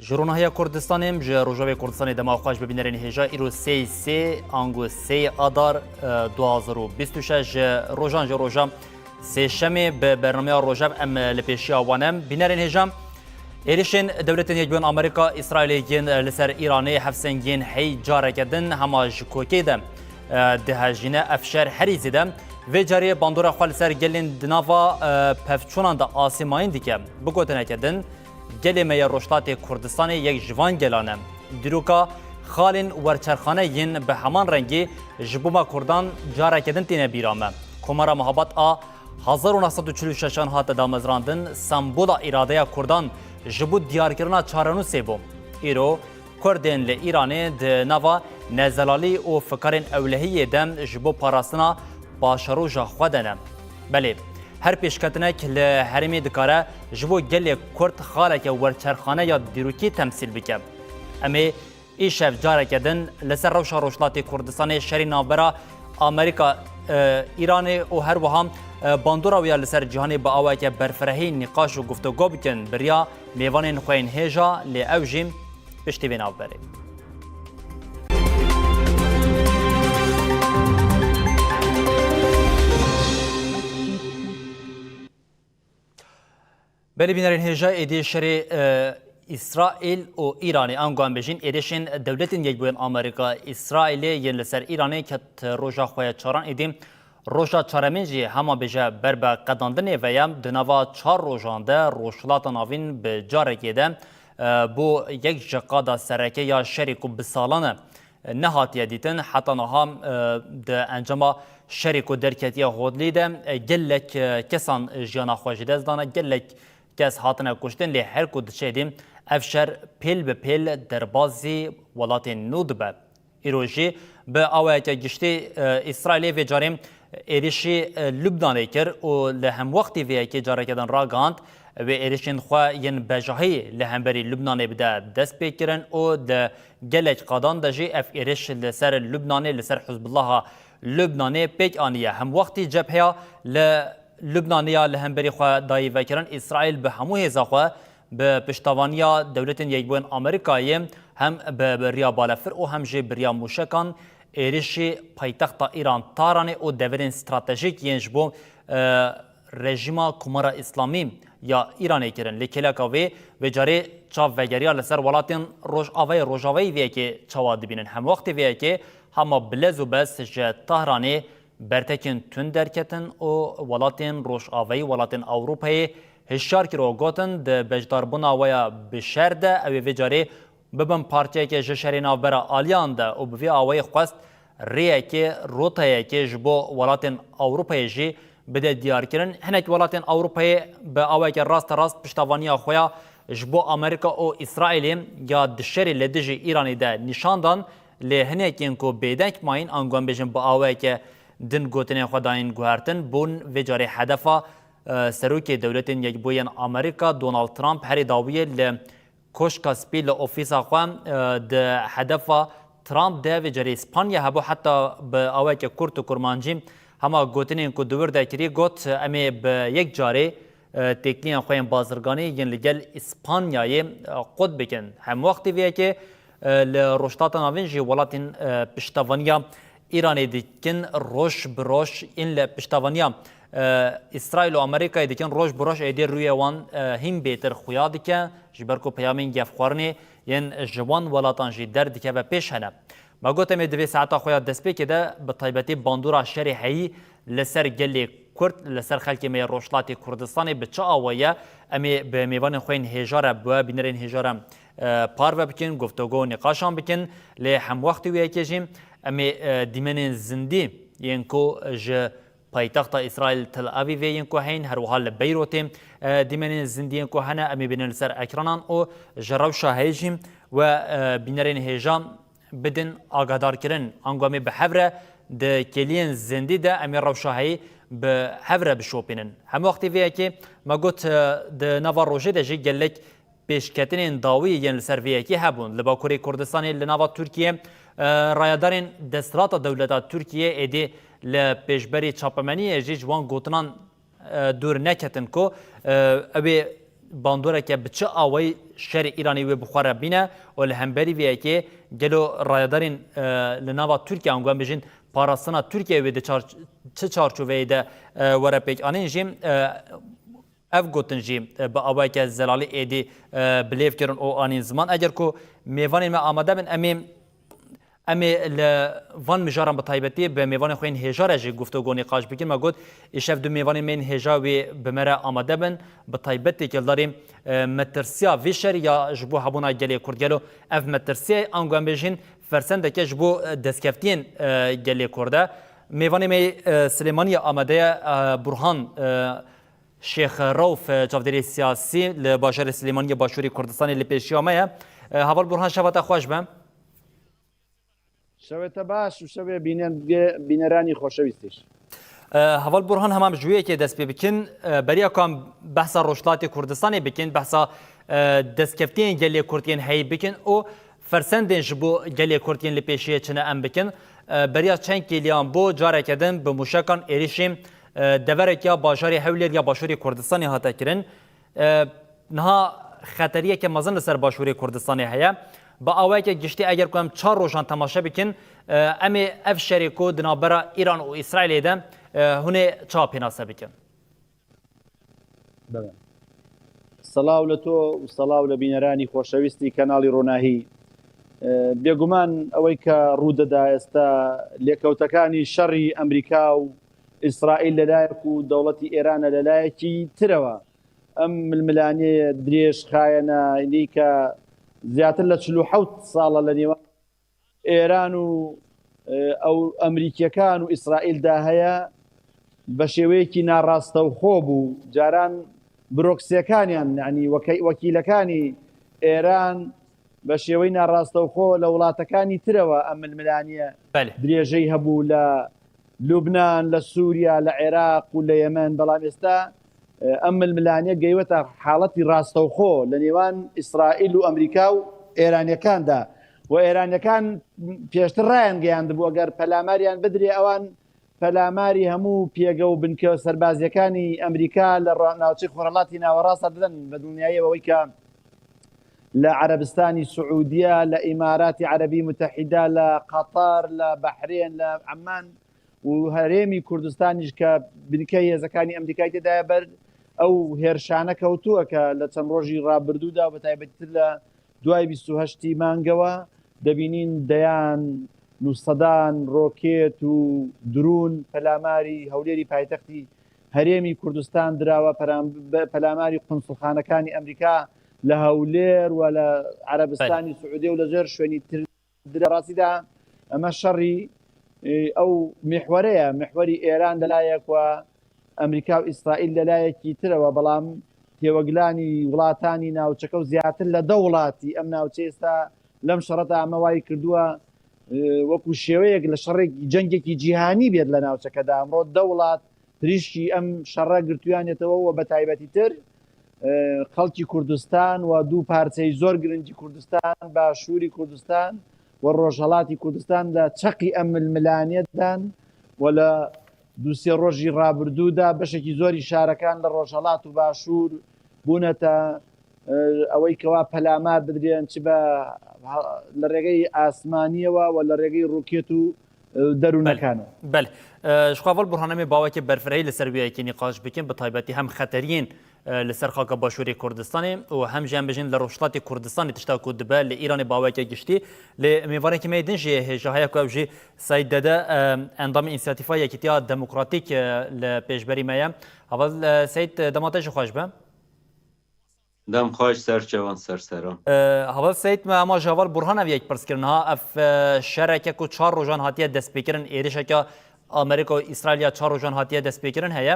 جرونهیا کردستانیم جه روجاوی کردستان دما خوش ببینرین هجا ایرو سی آنگو سی آدار 2026 روجان جه روجام سی شمی به برنامه روجاب ام لپیشی آوانم بینرین هجا ایریشن دولتین یکبون آمریکا اسرائیلیین لسر ایرانی حفظنگین هی جاره کردن همه جکوکی دم دهجینه افشار حریزی دم و جاری باندور خوال سر گلین دناوا پفچونان دا آسیماین دیگه بگوتنه کردن گلی روشتات کردستان یک جوان گلانه دروکا خالین ورچرخانه ین به همان رنگی جبوما کردان جاره کردن تینه بیرامه کمارا محبت 1946 هات دامزراندن سمبولا اراده کردان جبو دیارکرنا چارنو سیبو ایرو کردین ل ایرانی د نوا نزلالی او فکرین اولهی دم جبو پاراستنا باشروجا خودنه بله هر پیشکتنک ل هرمی دکاره جبو گل کرد خاله که ورچرخانه یا دیروکی تمثیل بکه امی ای شف جاره کدن لسر روشا روشلات کردستان شری نابرا امریکا ایران او هر وهم باندورا ویا لسر جهانی با آوه که برفرهی نقاش و گفتگو بکن بریا میوان خوین هیجا لی اوجیم پشتی بین آو بره بله بینرین هجا ایدی شری اسرائیل و ایرانی آنگان بجین ایدیشن دولتین یک بوین آمریکا اسرائیلی ین لسر ایرانی که روژا خواه چاران ایدیم روژا چارمینجی هما بجا بربا قداندنی ویم دنوا چار روژانده روشلات ناوین به جارکی ده بو یک جقادا سرکه یا شریکو بسالانه نهاتیه دیتن حتی نها ده انجام شریکو درکتیه خودلی ده گلک کسان جیانا خوشی دزدانه گلک کس هاتنه کشتن لی هر کود شدیم افشار پیل به پیل در بازی ولات نود به ایروژی به آوه که گشتی اسرائیلی و جاریم ایریشی لبنانی کر و لهم وقتی وی که جاره کدن را گاند و ایریشین خواه ین بجاهی لهم بری لبنانی بده دست بکرن و ده گلک قادان دجی اف ایریش لسر لبنانی لسر حزب الله لبنانی پیک آنیه هم وقتی جبهه لبنانیا لهم بری خواه دایی وکرن اسرائیل به همو هزا خواه به پشتوانیا دولتین یک بوین آمریکایی هم به ریا بالفر و هم جه بریا موشکان ایریشی پایتخت ایران تارانه و دورین استراتژیک ینج بو رژیما کمارا اسلامی یا ایرانی کرن لیکلکاوی و جاری چاو وگریا لسر ولاتین روژاوی وی که چاوا دبینن هم وقتی وی که همه بلز و بس جه تهرانی برتکن تون درکتن و ولاتین روژاوی ولاتین اوروپای هشار کرو گوتن ده بجداربونا ویا بشرده اوی ویجاری ببن پارتیه که جشری ناوبرا آلیان ده و بوی آوی خواست ریه که روتایه که جبو ولاتین اوروپای جی بده دیار کرن هنک ولاتین اوروپای به آوی که راست پشتوانی خویا جبو امریکا و اسرائیل یا دشری لدجی ایرانی ده نشاندان لی هنک اینکو بیدنک ماین انگوان بجن با آوی که دن گوتنه خداین گوهرتن بون ویجاری هدفا سروکی دولتین یک بوین آمریکا دونالد ترامپ هری داویه ل کوشکا سپیل اوفیسا خوام ده هدفا ترامپ ده ویجاری اسپانیا هبو حتی به آوه که کرد و کرمانجیم همه گوتنین که دور دکری گوت امی به یک جاری تکنین خویم بازرگانی ین لگل اسپانیای قد بکن هم وقتی ویه که لروشتات ناوین جی ولاتین پشتوانیا ایرانی دیکن روش بروش این لپشتوانیا اسرائیل و امریکا دیکن روش بروش ایدی روی وان هم بیتر خویا دیکن جبرکو پیامین گفخورنی ین جوان ولاتان جی در دیکه و پیش هنه ما گوتم دوی ساعتا خویا دست بی که ده به طیبتی باندورا شری هایی لسر گلی کرد لسر خلکی می روشلاتی کردستانی به چه آویه امی به میوان خوین هجاره بوا بینرین هجاره پارو بکن گفتگو نقاشان بکن لی هم وقتی وی کجیم امی دیمن زندی ینکو ج پایتخت اسرائیل تل آویو ینکو هین هر وحال بیروتیم دیمن زندی ینکو هنه امی بینن لسر اکرانان و جروشا هیجیم و بینرین هیجام بدن آگادار کرن انگامی به حوره ده کلین زندی ده امی روشا هی به حوره بشوپینن هم وقتی ویه که ما گوت ده نوا روژه ده جی گلک پیشکتنین داوی ین لسر ویه که هبون لباکوری کردستانی لنوا ترکیه رایدارین دسترات دولت ترکیه ایدی لپیشبری چاپمنی جی جوان گوتنان دور نکتن کو اوی باندوره که بچه آوی شر ایرانی و بخوره بینه و لهمبری ویه که گلو رایدارین لناوا ترکیه انگوان بجین پاراستنا ترکیه و ده چه چارچوبه ده وره پیک آنین جیم اف گوتن جی با آوای که زلالی ایدی بلیف کرن او آنین زمان اگر که میوانی ما آمده بین امی وان مجارم بطایبتی به میوان خوین هجار جی گفتگو نقاش بکن ما گفت ایشف دو میوان من هجاوی بمره آمده بن بطایبتی که داریم مترسیا ویشر یا جبو هبونا گلی کرد گلو اف مترسیا انگام بجین فرسنده که جبو دستکفتین گلی کرده میوان می سلیمانی آمده برهان شیخ روف جافدری سیاسی لباشر سلیمانی باشوری کردستانی لپیشی آمه حوال برهان شبات خوش بم شەوێتە باش و شەوێ بینەرانی خۆشەویستیش هەواڵ بورهان هەمام ژوەیەکێ دەست پێ بکن بەریا کام بەحسا ڕۆژهەڵاتی کوردستانی بکن بەحسا دەستکەفتین گەلێ کورتین هەیە بکن و فەرسەندێن ji بۆ gelê Kurtiyên li pêşiye çine em bikin beriya çend kêliyan bo careke din bi mûşekan êrişên deverekiya bajarê Hewlêr ya Başûrê Kurdistanê hate kirin niha xeteriyeke mezin li ser Başûrê Kurdistanê heye با آوای گشتی اگر کوم 4 روزان تماشا بکن امی اف شریکو دنابرا ایران و اسرائیل ده هونه چا پیناسه بکن سەڵاو لە تۆ و سەڵاو لە بینەرانی خۆشەویستی کەناڵی ڕۆناهی بێگومان ئەوەی کە ڕوودەدا ئێستا لێکەوتەکانی شەڕی ئەمریکا و ئیسرائیل لەلایەک و دەوڵەتی ئێرانە لەلایەکی ترەوە ئەم ململانەیە درێژ خایەنە ئینی کە زیاتر لە 47 ساڵە لە نێوان ئێران و ئەو ئەمریکیەکان و ئیسرائیلدا هەیە بە شێوەیەکی ناڕاستەوخۆ بوو جاران برۆکسیەکانیان یعنی وەکیلەکانی ئێران بە شێوەی ناڕاستەوخۆ لە وڵاتەکانی ترەوە ئەم ململانیە درێژەی هەبوو لە لوبنان لە سووریا لە عێراق و لە یەمەن بەڵام ئێستا ئەم ململانیە گەیوەتە حاڵەتی ڕاستەوخۆ لە نێوان ئیسرائیل و ئەمریکا و ئێرانیەکاندا و ئێرانیەکان پێشتر ڕایان گەیاندبوو ئەگەر پەلاماریان بدرێ ئەوان پەلاماری هەموو پێگە و بنکە سەربازیەکانی ئەمریکا لە ناوچەی خۆرەڵاتی ناوەڕاستە دەدەن بە دنیایەوەی کە لە عەرەبستانی سعودیە لە ئیماراتی عەرەبی متحیدا لە قەتەر لە بەحرێن لە عەمان و هەرێمی کوردستانیش کە بنکەی هێزەکانی ئەمریکای تێدایە بەر ئەو هێرشانە کەوتووە کە لە چەند ڕۆژی ڕابردوودا و بەتایبەتتر لە دوای 28 مانگەوە دەبینین دەیان نووسەدان ڕۆکێت و درون پەلاماری هەولێری پایتەختی هەرێمی کوردستان دراوە پەلاماری قونسڵخانەکانی ئەمریکا لە هەولێر و لە عەرەبستانی سعودی و لەژێر شوێنی تر ڕاستیدا ئەمە شەڕی ئەو محوەرەیە محوەری ئێران لەلایەک و ئەمریکا و ئیسرائیل لەلایەکی ترەوە بەڵام تێوەگلانی وڵاتانی ناوچەکە و زیاتر لە دە وڵاتی ئەم ناوچە ئێستا لەم شەڕەتا ئەمە وای کردووە وەکو شێوەیەک لە شەڕێکی جەنگێکی جیهانی بێت لە ناوچەکەدا ئەمڕۆ دە وڵات تریشکی ئەم شەڕە گرتویانێتەوە و بە تایبەتی تر خەڵکی کوردستان و دوو پارچەی زۆر گرنگی کوردستان باشووری کوردستان و ڕۆژهەڵاتی کوردستان لە چەقی ئەم ململانێتدان و لە دووسێ ڕۆژی ڕابردوودا بەشێکی زۆری شارەکان لە ڕۆژهەڵات و باشوور بوونەتە ئەوەی کەوا پەلامار بدرێن چ بە لە ڕێگەی ئاسمانیەوە و لە ڕێگەی ڕوکێت و دەروونەکانە بەل شخواڤڵ بورهانەمێ باوەکێ بەرفرەی لەسەر ویەکی نیقاش بکەین بە تایبەتی هەم خەتەریین لەسەر خاکە باشووری کوردستانی و هەم ژیان بژین لە ڕۆژهەڵاتی کوردستانی تشتا کو دبە لە ئیرانی باوەکێ گشتی لێ میوارێکی مێ دنجێ هێژە هەیە کو ئەوژی سەید دەدە ئەندامی ئینسیاتیفا یەکیتیا دەموکراتیک لە پێشبەری مەیە هەواڵ سەید دەماتەژی خۆش بە دم خواهش سرچوان سرسران هەواڵ سەید ئەما ژاڤڵ بورهانە یەک پرسکردنها ئەف شەرێکێک و 4 ڕۆژان هاتیە دەستپێکردن ئێرشێکە ئەمریکا و ئیسرائیلیا 4 ڕۆژان هاتیە دەستپێکردن هەیە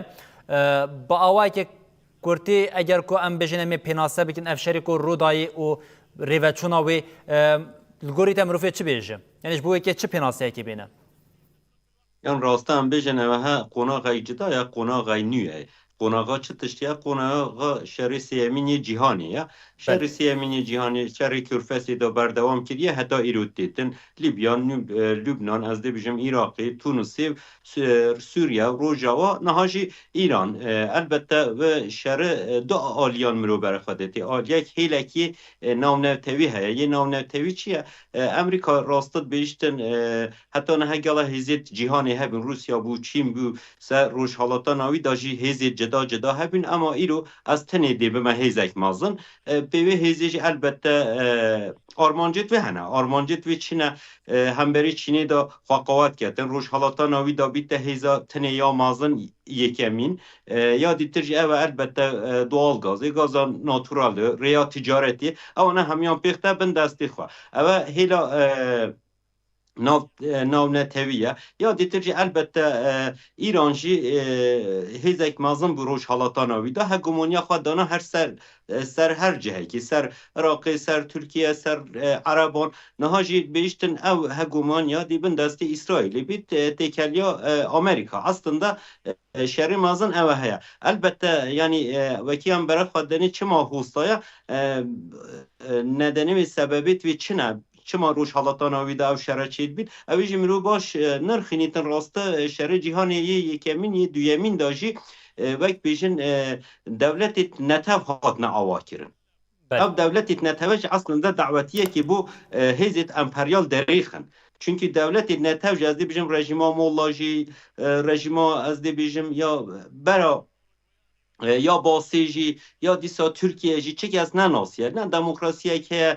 بە ئاوایەکێک کورتی ئەگەر کو ئەم بژینە مێ پێناسە بکن ئەف شەریک و ڕوودایی و ڕێڤەچوونا وێ گۆریتە مرۆڤێ چ بێژە یعنیش بۆ یەکێ چ پێناسەیەکی بێنە یان ڕاستە ئەم بێژن ئەوەها قۆناغای جدا یا قۆناغای نوێ قوناغا چه تشتیا قوناغا شر سیامین جهانی یا شر سیامین جهانی شر کرفسی دا بردوام کردیه حتی ایرود دیتن لیبیان لبنان از دی بجم عراقی تونسی سوریه روجاوا نهاجی ایران البته و شر دو آلیان مرو برخوادتی آلیک هیلکی ناونوتوی هیا یه ناونوتوی چیه امریکا راستت بیشتن حتی نه گله هزید جهانی هبین روسیا بو چین بو سر روش حالاتا ناوی داجی هزید جدا هبین اما ایرو از تنه دی به من هزک مازن به هزیج البته آرمانجت و هنه آرمانجت و چینه همبری چینه دا خواقوات کردن روش حالاتا ناوی دا بیت هزا تنه یا مازن یکمین یا دیترجی او البته دوال گاز ناتورال ریا تجارتی او نه همیان پیخته بند دستی خواه او هیلا ناو نتویه یا دیترجی البته ایرانجی هیزک مازن بروش حالاتاناوی دا هگومونیا خواه دانا هر سر هر جهه که سر عراقی سر ترکیه سر عربان نهاجی بیشتن او هگومونیا دی بند دستی اسرائیلی بیت تکلیا امریکا aslında şerri mazın eve heye. Elbette yani vekiyan bera xwaddeni çima hostaya nedeni ve sebebit ve çine çima roş halatana ve da şerre çid bit. Evi jimru baş nırxinitin rastı şerri cihani yekemin ye duyemin daji vek bejin devlet netev hatna avakirin. Ev devlet netevş aslında davetiye ki bu hezit emperyal derixin. Çünkü devlet netev az de bijim rejima mollaji rejima az de bijim ya bera یا باسیجی یا دیسا ترکیه جی چه از نه ناسیه نه دموکراسیه که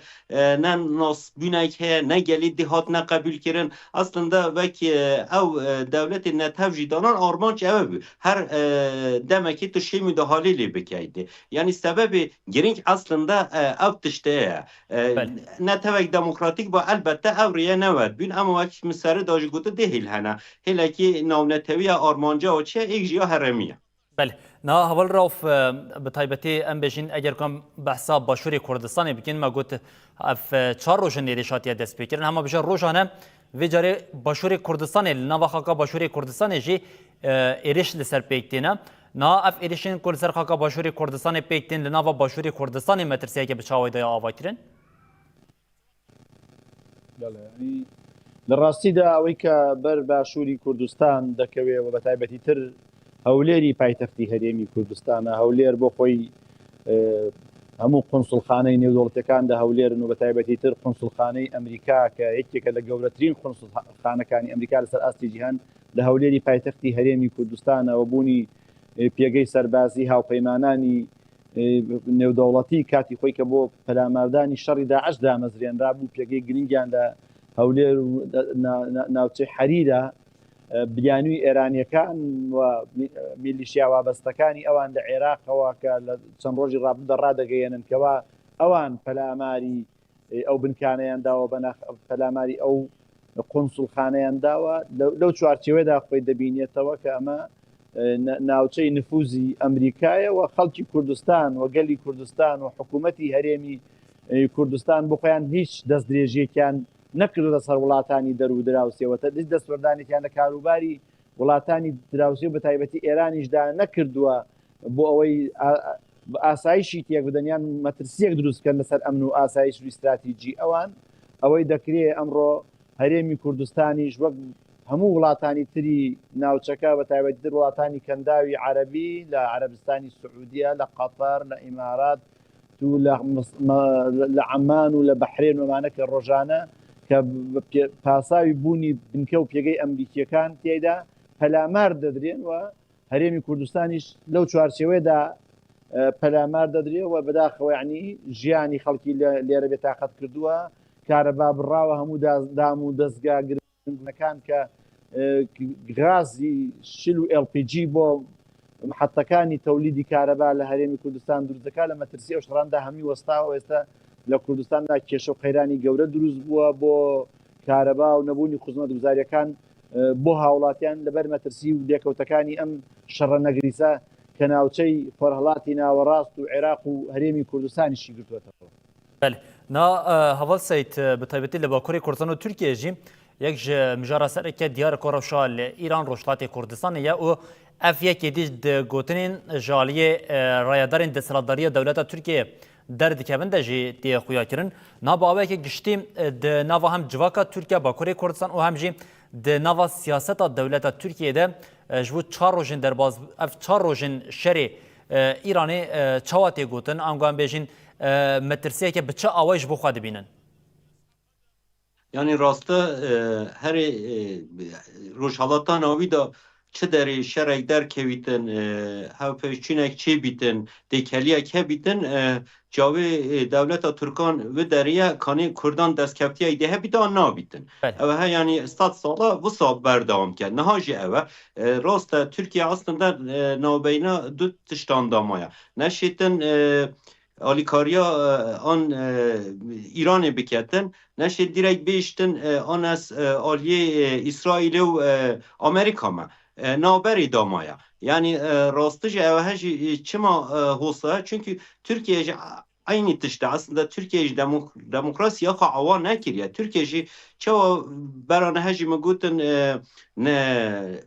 نه ناس بینه که نه گلی دهات نه قبول کردن aslında وکی او دولت نتف جیدانان آرمانچ اوه بی هر دمکی تشی müdahaleyle بکیده yani sebebi gerinç aslında او تشته نتفک دموکراتیک با البته او ریه نود بین اما وکی مساره داجی گوته دهیل هنه هیله که ناو نتوی آرمانجا و چه ایک جیا هرمیه بله نه هول راف بتایبەتی ئەم بێژین ئەگەر کۆم بەحسا باشووری کوردستانی بکەین ما گوت ئەف چهار ڕۆژن نێریشاتیە دەست پێکردن هەمە بژە ڕۆژانە vê carê başûrê Kurdistanê li nava xaka başûrê Kurdistanê jî êriş li ser pêktîne na ev êrişên ku li ser xaka başûrê Kurdistanê pêktîn li nava başûrê Kurdistanê me tirsiyeke bi çawa daya avakirin لە ڕاستیدا ئەوەی کە بەر باشووری کوردستان دەکەوێ و بە تایبەتی تر هەولێری پایتەختی هەرێمی کوردستانە هەولێر بۆ خۆی هەموو قونسڵخانەی نێودوڵەتەکاندا هەولێرن و بە تایبەتی تر قونسڵخانەی ئەمریکا کە یەکێکە لە گەورەترین قونسڵخانەکانی ئەمریکا لەسەر ئاستی جیهان لە هەولێری پایتەختی هەرێمی کوردستانەوە بوونی پێگەی سەربازی هاوپەیمانانی نێودەوڵەتی کاتی خۆی کە بۆ پەلاماردانی شەڕی داعش دامەزرێنرا بوو پێگەی گرنگیان لە هەولێر ناوچەی حەریرە بریانووی ئێرانیەکان و میلیشیا وابەستەکانی ئەوان لە عێراقەوە کە لە چەند ڕۆژی ڕابردە ڕادەگەیەنن کەوا ئەوان پەلاماری ئەو بنکانەیان داوە بە پەلاماری ئەو قونسڵخانەیان داوە لەو چوارچێوەدا خۆی دەبینێتەوە کە ئەمە ناوچەی نفوزی ئەمریکایە و خەڵکی کوردستان و گەلی کوردستان و حکوومەتی هەرێمی کوردستان بۆ خۆیان هیچ دەست درێژیەکیان نەکردو لەسەر وڵاتانی دەرو دراوسێەوە هیچ دەستوەردانێکیان لە کاروباری وڵاتانی دراوسی و بە تایبەتی ئێرانیشدا نەکردووە بۆ ئەوەی ئاسایشی تێک بدەنیان مەترسیەک دروستکەن لەسەر ئەمن و ئاسایش و استراتیجی ئەوان ئەوەی دەکرێت ئەمڕۆ هەرێمی کوردستانیش وەک هەموو وڵاتانی تری ناوچەکە بە تایبەتی تر وڵاتانی کەنداوی عەرەبی لە عەرەبستانی سعودیە لە قەتەر لە ئیمارات و لە عەمان و لە بەحرێن ومانە کە ڕۆژانە کە پاساوی بوونی بنکە و پێگەی ئەمریکیەکان تێیدا پەلامار دەدرێن و هەرێمی کوردستانیش لەو چوارچێوەیەدا پەلامار دەدرێت و بەداخەوە یعنی ژیانی خەڵکی لێرە بێتاقەت کردووە کارەبا بڕاوە هەموو دام و دەستگا گرنگەکان کە غازی شل و LPG بۆ محەتەکانی تەولیدی کارەبا لە هەرێمی کوردستان دروستەکە لە مەترسی ئەو شڕاندا هەمی وەستاوە ئێستا لە کوردستاندا کێشە و قەیرانی گەورە دروست بووە بۆ کارەبا و نەبوونی خزمەت گوزاریەکان بۆ هاوڵاتیان لەبەر مەترسی و لێکەوتەکانی ئەم شەڕە نەگریسە کە ناوچەی فەرهەڵاتی ناوەڕاست و عێراق و هەرێمی کوردستانیشی گرتوێتەوە. بله نا هەڤڵ سەید بە تایبەتی لە باکووری کوردستان و تورکیە ژی یەک ji mijara sereke diyar ku rewşa li Îran Rojhilatê Kurdistanê ye û اف یکی دیج گوتنین جالیه رایدارین دستلاتداری دولت ترکیه در دکبن دجی دی خویا کرن ناباوه که گشتیم د نوا هم جواکا ترکیه با کره کردستان و همجی د نوا سیاست دولت ترکیه ده جبو 4 روزن در باز اف 4 روزن شری ایرانی چواتی گوتن آنگوان بیجین مترسیه که بچه آوایش بخواد بینن یعنی راسته هر روشالاتان آوی دا چه داری شرک در که بیتن ها پیشچینک چه بیتن دیکلیه که بیتن جاوی دولت ترکان و دریه کانی کردان دست کپتی ایده بیتن نا بیتن اوه ها یعنی 100 ساله و سال بردام کرد نهاجی اوه راست ترکیه اصلا نوبینا دو تشتان دامایا نشیتن آلیکاریا آن ایران بکتن نشه دیرک بیشتن آن از آلیه اسرائیل و امریکا ما نابری دامایا یعنی راستش اوهش چما حوصله چونکه ترکیه aynı tişte aslında Türkiye demokrasiya xawa nekiriye Türkiye ço berane hejime gotin ne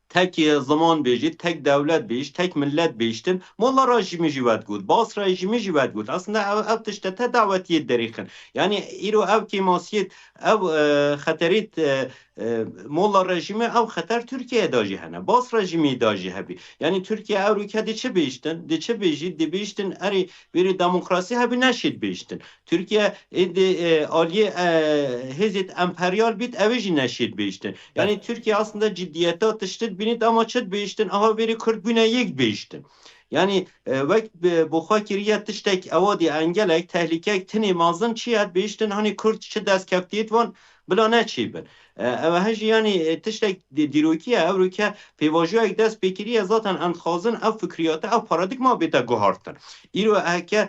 tek zaman bejit, tek devlet bej, tek millet bejtin. Molla rejimi jivet gud, bas rejimi jivet gud. Aslında ev tişte te davetiye derixin. Yani iro ev kemasiyet, ev xaterit molla rejimi ev xater Türkiye daji hene. Bas rejimi daji hebi. Yani Türkiye ev ülke de çe bejtin, de çe bejit, de bejtin eri bir demokrasi hebi neşit bejtin. Türkiye de aliye hezit emperyal bit evi neşit bejtin. Yani Türkiye aslında ciddiyete atıştı binit ama çet bejtin aha biri Kürt bine yek bejtin. Yani vakt buxa kiriye tiştek evadi engelek tehlikek tini mazın çiyat bejtin hani Kürt çe dest keftiyet van بلا نچیبن و هجی یعنی تشتک دیروکیه او رو که پیواجو یک دست بکریه ذاتن انتخازن او فکریات او پارادیگما بیتا گوهارتن ایرو که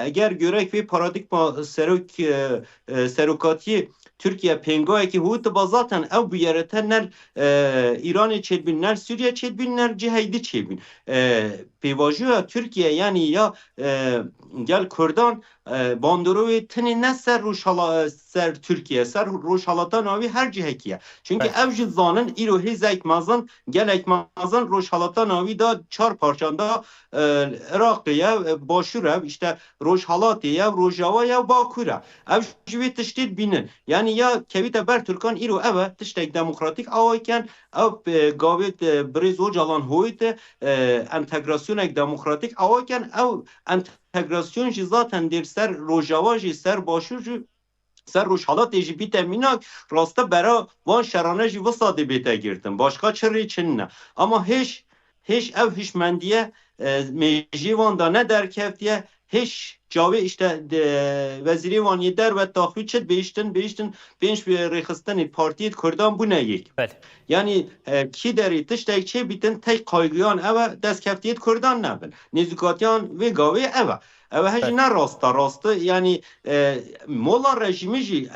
اگر گرک وی پارادیگما سروکاتی Türkiye pengaya ki hut bazatan ev biyarete ner İran'ı çelbin ner Suriye çelbin ner cihaydi çelbin pevajuya Türkiye yani ya gel Kürdan bandurovi tini ne ser ruşala ser Türkiye ser ruşalatan avi her cihekiye çünkü ev jizanın iro hizek mazan gelek mazan ruşalatan avi da çar parçanda Irak'ya başura işte ruşalatiye rojavaya bakura ev jivet tiştit binin yani ya kevite ber Türkan iro eve tiştek demokratik avayken ev gavet briz ocalan hoyte entegrasyonek demokratik avayken ev entegrasyon ji zaten der ser rojava ji ser başur ji ser rojhalat ji bite minak rasta bera van şerane ji vsade bite girtin başka çırı için ne ama hiç ev hişmendiye mejivan da ne derkeftiye hiç cavê işte vezîrê waniyê derve taxwî çit bêjtin pênc rêxistanê Partiyê Kurdan bûne yek. Yani kî derê tiştek çê bîtin tek qaygiyan ev destkeftiyê Kurdan nebin. Nêzîkatiyan vê gavê ev. Ev hejî ne rasta yani molla rejimî jî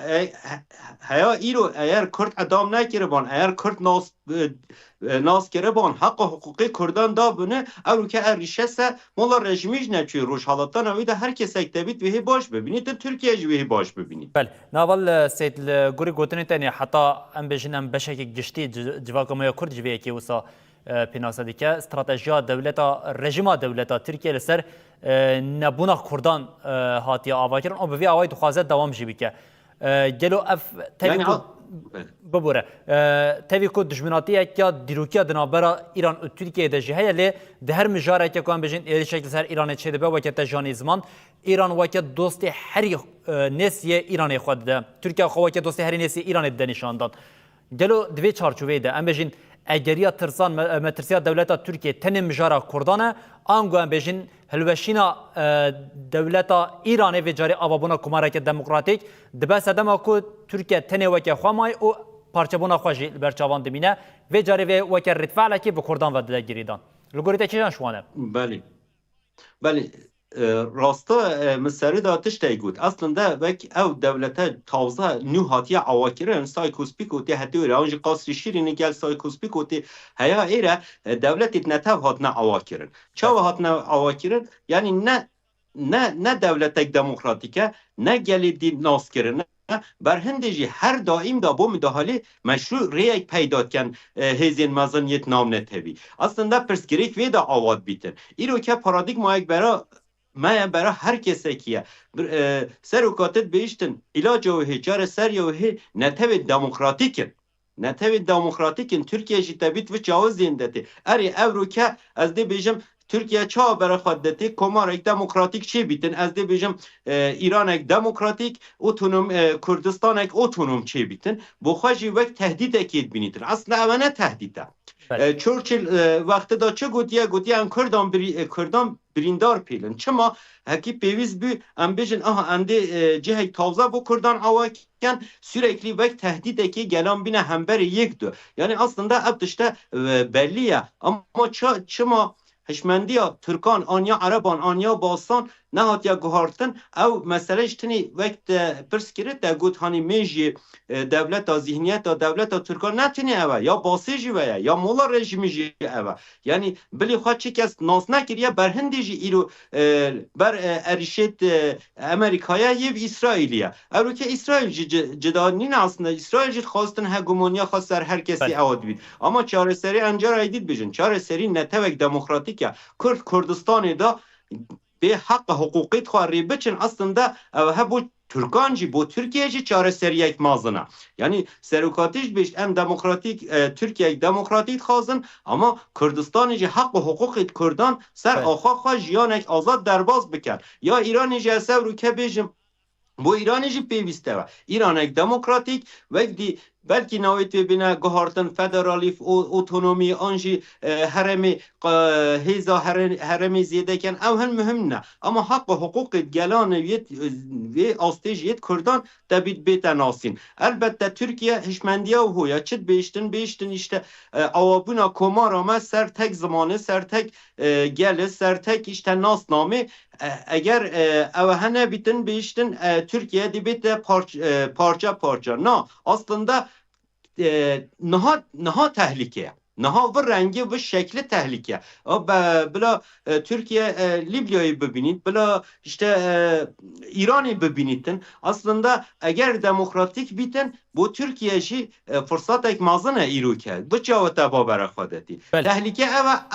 heya îro eğer Kürt edam nekiriban eğer Kürt nas kiriban haqqa huquqî Kurdan da bune ew ke erişese molla rejimî jî neçû rojhalatan ew de herkes ektebît vê baş bibînît Türkiye jî vê baş bibînît. Bel naval seyt gurî gotinê tenê heta em bêjin em beşekê giştî civakamaya Kurd ji vê yekê wisa pênasa dike stratejiya dewleta rejima dewleta Tirkiye li ser nebûna Kurdan hatiye avakirin û bi vê awayî dixwaze dewam jî bike. Gelo ev tevî bibûre tevî ku dijminatiyek ya dîrokiya di navbera Îran û Tirkiye de jî heye lê di her mijareke ku em bêjin êrişek li ser Îranê çê dibe weke te janî ziman Îran weke dostê herî nêsiyê Îranê xwe dide Tirkiye xwe weke dostê herî nêsiyê Îranê dide nîşan dan. Gelo di vê çarçoveyê de em bêjin egeriya tirsan metirsiya dewleta Tirkiye tenê mijara Kurdan e ango em bêjin hilweşîna dewleta Îranê vê carê avabûna kumareke demokratîk dibe sedema ku Tirkiye tenê weke xwe maye û parçebûna xwe jî li ber çavan dimîne vê carê vê weke rêtfeelekî bi Kurdan ve dide girîdan. Li gorî te kîjan şwan e? Belê rasta misarî da tiştek got aslında vek ev devlete tavza nû hatiye awakirin Saykospîkotê hetê wêre an jî qasrî Şîrînê gel Saykospîkotê heya êre devletê netev hatine awakirin çawa hatine awakirin yani ne devletek demokratîk e ne gelê dî naskirin برهندجی هر دائم دا بوم دهالی مشروع ریک پیدا کن هزین مزنیت نام نتوی اصلا پرسکریک وی دا آواد بیتن ایرو که پارادیگما یک برای هر کسی که سر و کاتت بیشتن علاج و هجار سر یا نتوی دموکراتیکن ترکیه جی تبیت و چاو زندتی اری او که از دی بیجم ترکیه چا برای خود دتی کمار یک دموکراتیک چی بیتن از دی بیجم ایران یک دموکراتیک اتونوم کردستان یک اتونوم چی بیتن بخواجی وقت تهدید اکید بینیتن اصلا اوانه تهدیده چورچیل وقت دا چه گوتیه ام کردان بریندار پیلن چما هکی پیویز بی ام بیجن انده جه تازه بو کردان آواکن sürekli وقت تهدید که گلان بینه همبر یک دو یعنی اصلا ابتشته بلیه اما چما هشمندیا ترکان آنیا عربان آنیا باستان نهات یا گوهارتن او مسئله اشتنی وقت پرس کرد در گوت هانی میجی دولت ذهنیت دولت ترکان نتونی اوه یا باسیجی ویا یا مولا رژیمی جی اوه یعنی بلی خواهد چی کس ناس نکریه بر هندی جی ایرو بر ارشید امریکایا یو اسرائیلیه او که اسرائیل جدانی نه اصلا اسرائیل جی خواستن هگمونیا خواست در هر کسی اواد بید اما چاره سری انجا را ایدید بجن چاره سری نتوک دموکراتیک کردستان دا به حق حقوقیت خواهی بچن اصلا ده هبو ترکان جی بو ترکیه جی چاره سری یک مازنه یعنی سروکاتیش بیشت ام دموکراتیک ترکیه یک دموکراتیک خوازن اما کردستان جی حق و حقوقیت کردان سر آخوا خواه جیان یک آزاد درباز بکن یا ایران جی اصلا رو که بیشم بو ایران جی پیوسته و ایران یک دموکراتیک وقتی بلکه نویت ببینه گهارتن فدرالیف اوتونومی آنجی هرمی هیزا هرمی زیده کن او هم مهم نه اما حق و حقوق گلان وی آستیجیت کردان دبید بیت ناسین البته ترکیه هشمندیه و هویا چید بیشتن اشته اوابونا کمار آمد سر تک زمانه سر تک گل سر تک اشته ناس نامه اگر اوه نبیتن بیشتن ترکیه دی بیت پارچه نه اصلا نها تهلیکه نها و رنگی و شکل تهلیکه بلا ترکیه لیبیایی ببینید بلا işte ایرانی ببینیدن اصلا اگر دموکراتیک بیتن bu Türkiye'yi fırsat ekmazına iruke bu çavata babara خودتی تهلیکه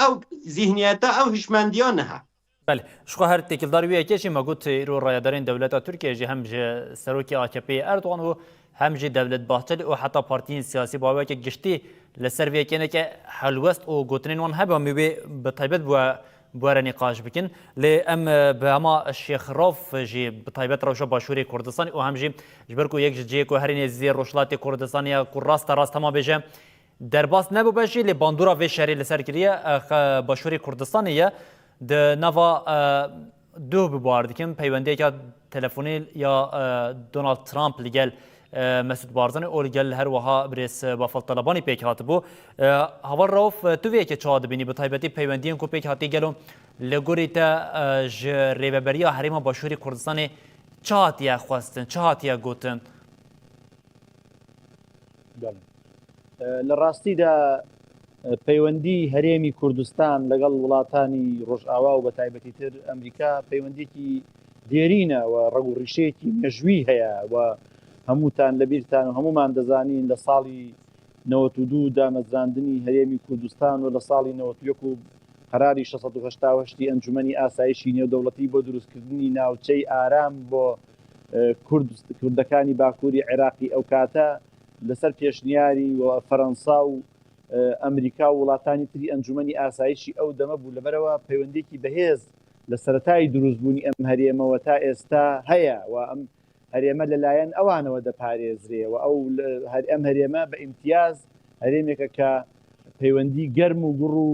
او ذهنیت او هشمندیان نه بله شکر هر تکیلدار وی کشی مگوت رو رایدارین دولت ترکیه جی هم سروکی AKP اردوغان و هم جی دولت باحتل و حتی پارتیین سیاسی باوی که گشتی لسر وی کنه که حلوست و گوتنین وان هبه می به طیبت بواره نقاش بکن لی ام به اما شیخ راف جی به طیبت روشا باشوری کردستان و هم جی جبرکو یک جی کو هرین زیر روشلات کردستان یا کو راست ما بجه درباس نبو بشی لی باندورا وی شهری لسر کلیه باشوری کردستانیه د نوا دو ببارد کم پیوندی که تلفنی یا دونالد ترامپ لگل مسعود بارزانی او لگل هر وها برس بافل طلبانی پیک هات بو هوا روف تو وی که چاد بینی به تایبتی پیوندی کو پیک هاتی گلو لگوری تا ج ریبریا حریم باشوری کردستان چاتیا خواستن چاتیا گوتن لراستی دا پەیوەندی هەرێمی کوردستان لەگەڵ وڵاتانی ڕۆژئاوا و بە تایبەتی تر ئەمریکا پەیوەندێکی دێرینە و ڕەگ و ڕیشەیەکی مێژووی هەیە و هەمووتان لەبیرتان و هەمومان دەزانین لە ساڵی 92 دامەزراندنی هەرێمی کوردستان و لە ساڵی 91 و قەراری 688 ئەنجومەنی ئاسایشی نێودەوڵەتی بۆ دروستکردنی ناوچەی ئارام بۆ کوردەکانی باکووری عێراقی ئەو کاتە لەسەر پێشنیاری و فەرەنسا و ئەمریکا و وڵاتانی تری ئەنجومەنی ئاسایشی ئەو دەمە بوو لەبەرەوە پەیوەندێکی بەهێز لە سەرەتای دروستبوونی ئەم هەرێمەوە تا ئێستا هەیە و ئەم هەرێمە لەلایەن ئەوانەوە دەپارێزرێ و ئەم هەرێمە بە ئیمتیاز هەرێمێکە کە پەیوەندی گەرم و گوڕ و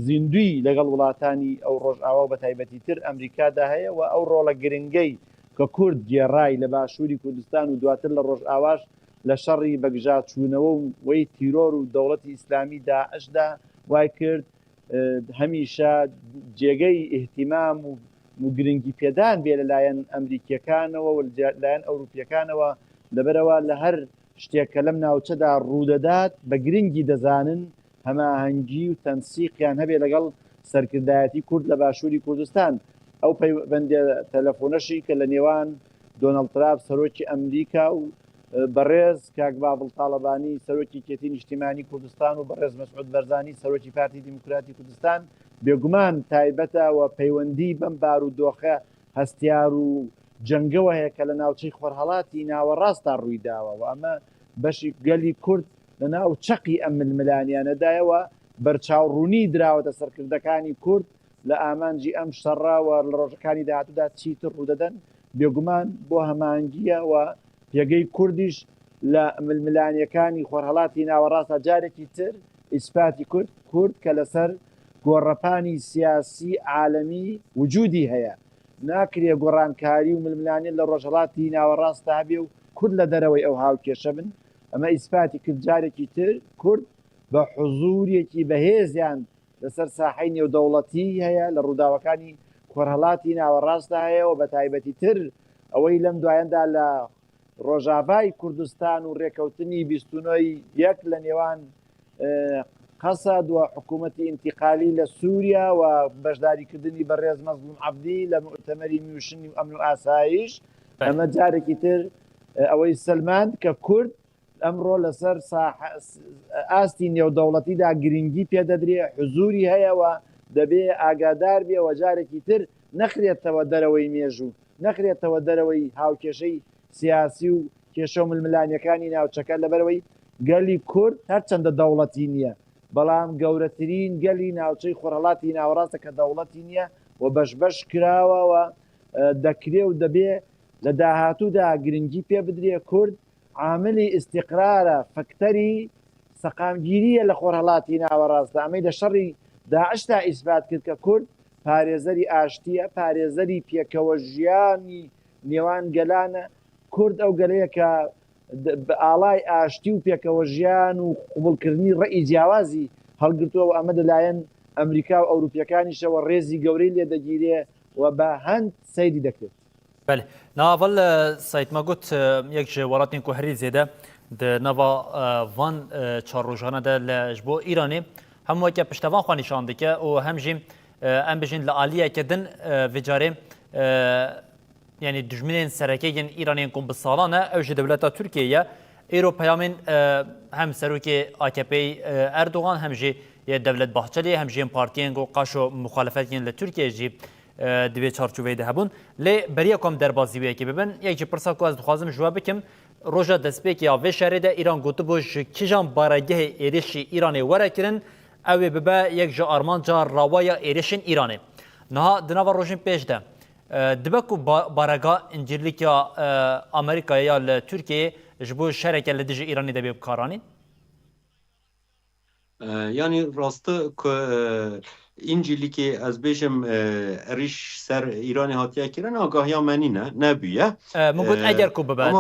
زیندوی لەگەڵ وڵاتانی ئەو ڕۆژئاوا و بە تایبەتی تر ئەمریکادا هەیە و ئەو ڕۆڵە گرنگەی کە کورد گێڕای لە باشووری کوردستان و دواتر لە ڕۆژئاواش لە شەڕی بەگژات چوونەوە و وەی تیرۆر و دەوڵەتی ئیسلامی داعشدا وای کرد هەمیشە جێگەی ئیهتیمام و گرنگی پێدان بێ لەلایەن ئەمریکیەکانەوە و لایەن ئەوروپیەکانەوە لەبەرەوە لە هەر شتێک کە لەم ناوچەدا ڕوودەدات بە گرنگی دەزانن هەماهەنگی و تەنسیقیان هەبێ لەگەڵ سەرکردایەتی کورد لە باشووری کوردستان ئەو پەیوەندی تەلەفۆنەشی کە لە نێوان دۆنەڵد ترامپ سەرۆکی ئەمریکا و بەڕێز کاک بابڵ تاڵەبانی سەرۆکی کێتی نیشتیمانی کوردستان و بەڕێز مەسعود بەرزانی سەرۆکی پارتی دیموکراتی کوردستان بێگومان تایبەتە و پەیوەندی بەم بارودۆخە هەستیار و جەنگەوە هەیە کە لە ناوچەی خۆرهەڵاتی ناوەڕاستدا ڕوویداوە و ئەمە بەشی گەلی کورد لە ناو چەقی ئەم ململانیانەدایەوە بەرچاوڕوونی دراوەتە سەرکردەکانی کورد لە ئامانجی ئەم شەڕاوە لە ڕۆژەکانی داهاتوودا چیتر ڕوودەدەن بێگومان بۆ هەمانگیە و پێگەی کوردیش لە ململانیەکانی خۆرهەڵاتی ناوەڕاستە جارێکی تر ئیسپاتی کورد کە لەسەر گۆڕەپانی سیاسی عالەمی وجودی هەیە ناکرێ گۆڕانکاری و ململانی لە ڕۆژهەڵاتی ناوەڕاستدا بێ و کورد لە دەرەوەی ئەو هاوکێشە بن ئەمە ئیسپاتی کرد جارێکی تر کورد بە حزورێکی بەهێزیان لەسەر ساحەی نێودەوڵەتی هەیە لە ڕووداوەکانی خۆرهەڵاتی ناوەڕاستدا هەیە و بە تایبەتی تر ئەوەی لەم دوایەندا لە ڕۆژاوای کوردستان و ڕێکەوتنی 29 یەک لە نێوان قەسەد و حکوومەتی ئینتیقالی لە سووریا و بەشداریکردنی بەڕێز مەزلوم عەبدی لە مؤتەمەری میوشنی و ئەمن و ئاسایش ئەمە جارێکی تر ئەوەی سلمان کە کورد ئەمڕۆ لەسەر ئاستی نێودەوڵەتیدا گرنگی پێدەدرێ حزوری هەیەەوە دەبێ ئاگادار بێ و جارێکی تر نەخرێتەوە دەرەوەی مێژوو نەخرێتەوە دەرەوەی هاوکێشەی سیاسی و کێشە و ململانیەکانی ناوچەکە لەبەرەوەی گەلی کورد هەرچەندە دەوڵەتی نییە بەڵام گەورەترین گەلی ناوچەی خۆرهەڵاتی ناوەڕاستە کە دەوڵەتی نییە و بەشبەش کراوەوە دەکرێ و دەبێ لە داهاتوودا گرنگی پێ بدرێ کورد عاملی ئیستیقرارە فەکتەری سەقامگیریە لە خۆرهەڵاتی ناوەڕاستە ئەمەی لە شەڕی داعشتا ئیسبات کرد کە کورد پارێزەری ئاشتیە پارێزەری پێکەوە ژیانی نێوان گەلانە کورد ئەو گەلەیە کە ئاڵای ئاشتی و پێکەوە ژیان و قوبڵکردنی ڕێی جیاوازی هەڵگرتووە و ئەمە لەلایەن ئەمریکا و ئەوروپیەکانیشەوە ڕێزی گەورەی لێ دەگیرێ و بە هەند سەیری دەکرێت. بله ناول سایت ما گوت یک جواراتین کو هری زیده د نوا وان چهار روزانه ده لجبو ایرانی هم وقت پشتوان خوانی شانده که و هم جیم ام بجین لعالیه کدن وجاره یعنی دجمنین سرکیین ایرانیین کن بسالانه اوج دولت ترکیه ایرو پیامین هم سروک AKP اردوغان هم جی دولت باحچلی هم جیم پارتیین کو قاشو مخالفتین لترکیه جی دوی چارچوبه ده هبون لی بریا کم دربازی بیه که ببین یکی پرسا کو از دخوازم جواب بکم روژا دستپیکی آوه شهره ده ایران گوتو بوش کجان بارگه ایرشی ایرانی وره کرن اوه ببه یک جا آرمان جا راوایا ایرشین ایرانی نها دناوا روژین پیش ده دبکو بارگاه انجیرلیکیا امریکا یا ترکیه جبو شرکه لدیج ایرانی ده بیب کارانی یعنی راسته که اینجوری که از بیشم ریش سر ایران هاتیه کردن آگاهی منی نبیه ممکن اگر کو ببعد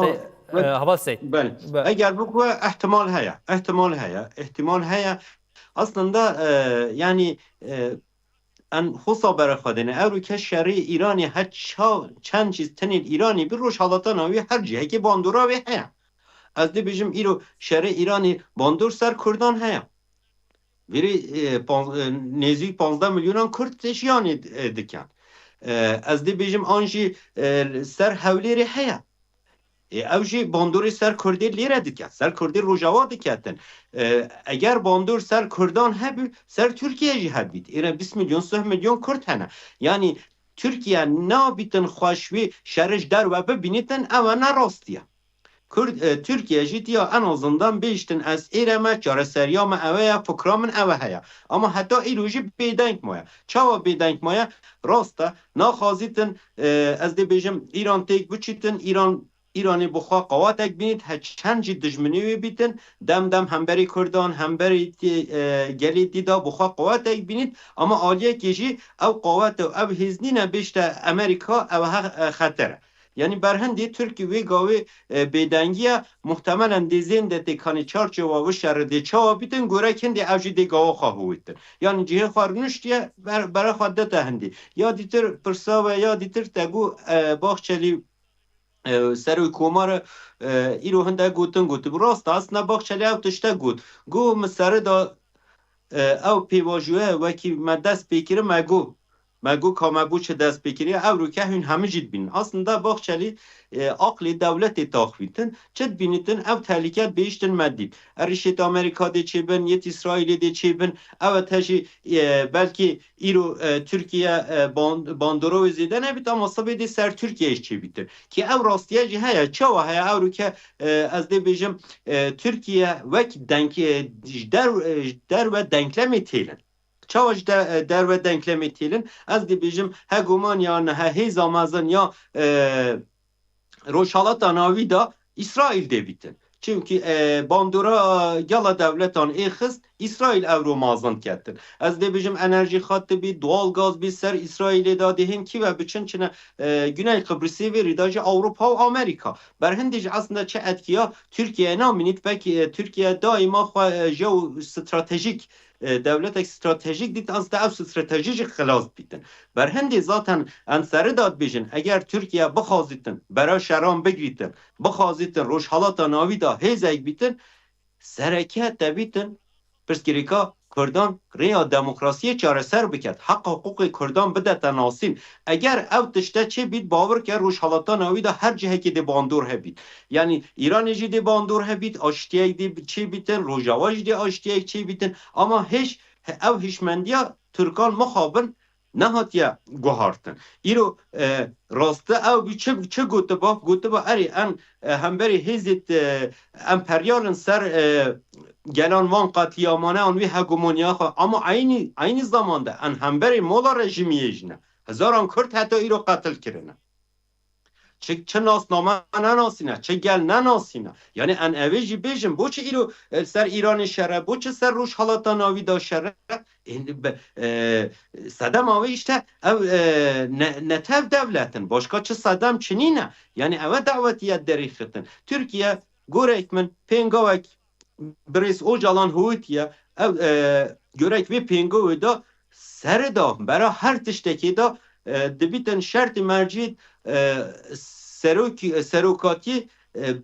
حواسی بله اگر بگو احتمال هیا اصلا ده یعنی ان خصوصا برای خودنه او که شری ایرانی هر چند چیز تنید ایرانی بر روش حالتا نوی هر جهه که باندورا وی هیا از دی بیشم ایرو شری ایرانی باندور سر کردان هیا ویری نزدیک 15 میلیون کرد تشیانی دکن از دی بیشم آنجی سر حولی هیا اوجی باندوری سر کردی لیره دکن سر کردی روجاوا دکتن اگر باندور سر کردان هبی سر ترکیه جی هبید ایران 20 میلیون 30 میلیون کرد هنه یعنی ترکیه نابیتن خوشوی شرش در و ببینیتن او نراستیه Türkiye jitiya en azından beştin az İrem'e çareseriya mı eve ya fıkramın eve haya. Ama hatta iloji bedenk moya. Çava bedenk moya rasta naxazitin az de bejim İran tek buçitin İran'ı buxa qavatek binit çenci dijmini bitin dem hemberi Kurdan hemberi gelidi da buxa qavatek binit ama aliye keji ev qavat ev hiznine beşte Amerika ev xatere. Yani berhendi Türkiye ve gavi bedengiye muhtemelen dizin de tekani çarçova ve şeride çava bitin göre kendi evci de gava xahuittir. Yani cihe xarnuş diye bera xadde tehendi. Ya ditir pırsa ve ya ditir tegu bahçeli سروی کومار ایرو هنده گوتن گوت براست اصلا باخچلی او تشته گوت گو مسره دا او پیواجوه وکی مدست پیکره مگو مگو کامبو چه دست بکری او رو که هون همه جید بین aslında bakçeli akli devleti takvitin çet binitin ev tehlike beiştin meddit erişet Amerika'da çebin yet İsrail'de çebin evet heji belki İro Türkiye bandoro özede ne bit ama sabedi ser Türkiye çebitir ki ev rastiye ji haya çava haya ev رو که از دی بیجم ترکیه وک دنک در و دنکلمی تیلن چاوش در و دنکلمی تیلن از دی بیجم هگومان یا نه هیز آمازن یا روشالات ناوی دا İsrail de bitin. Çünkü bandura yala devletan exist İsrail evro mazan kettin. Az de bijim enerji hattı bir doğal gaz bir ser İsrail'e da dehin ki ve bütün çine Güney Kıbrıs'ı ve ridajı Avrupa ve Amerika. Berhindici aslında çe etkiya Türkiye'ye naminit belki Türkiye daima jeostratejik devlet stratejik dit aslında ev stratejik xilaz bitin. Berhindi zaten ansarı da bijin eğer Türkiye bixazitin bera şeran bigritin bixazitin roşhalata navi da hezek bitin sereket de bitin پرسکریکا کردان ریا دموکراسی چارەسەر بکرد حق حقوقی کردان بده تناسین اگر او تشته چه بید باور که روش حالتا ناوی دا هر جهه دی باندور هبید یعنی ایران جی دی باندور هبید آشتیه دی چه بیتن روجاواج دی آشتیه چه بیتن اما هیچ او هیشمندیا ترکان مخابن نهاتیا گوهارتن ایرو راسته او بی چه گوته با اری ان همبری هیزت امپریالن سر گلان وان قطیامانه آنوی هگومونیا خواه اما aynı zamanda ان همبری مولا رژیمیه جنه هزاران کرد حتی ایرو قتل کرنه چه ناسنامه نناسینه چه گل نناسینه یعنی ان اویجی بیجم بو چه ایرو سر ایران شره بو چه سر روش حالاتا ناوی دا شره صدم آوی işte نتف devletin başka çه صدم çinine yani eve davetiyet derixitin Türkiye görek min pengavek Bres Ocalan Hoytiye görek ve pengovu da serda bera her tişteki da dibiten şerti mercid serokati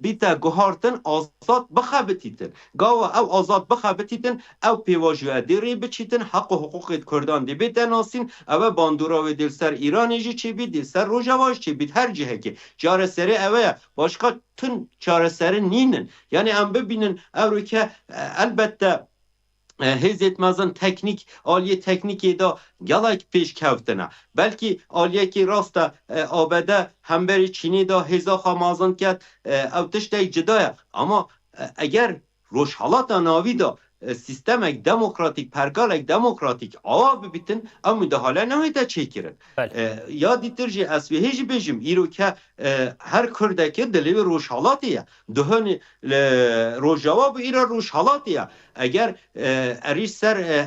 بیتا گوهارتن آزاد بخابتیتن گاوا او آزاد بخابتیتن او پیواجو دیری بچیتن حق و حقوق کردان دی بتناسین او باندورا و دل سر ایرانی جی چی بید دل سر روجاواش چی بید هر جهه که جاره سری اوه başka tüm çare seri ninin yani em bibinin او که elbette hizmetmezin teknik aliye tekniği da galak peş keftine belki aliye ki rasta ABD hemberi Çin'i da hizaha mazın ket avtıştay cidaya ama eğer roşhalata navi da sistemek demokratik pergalek demokratik ava bitin ama müdahale nehide çekirin ya ditirci esviheci bejim iro ke her kurdaki dili roşhalatiye duhani rojava bu ira roşhalatiye eğer eriş ser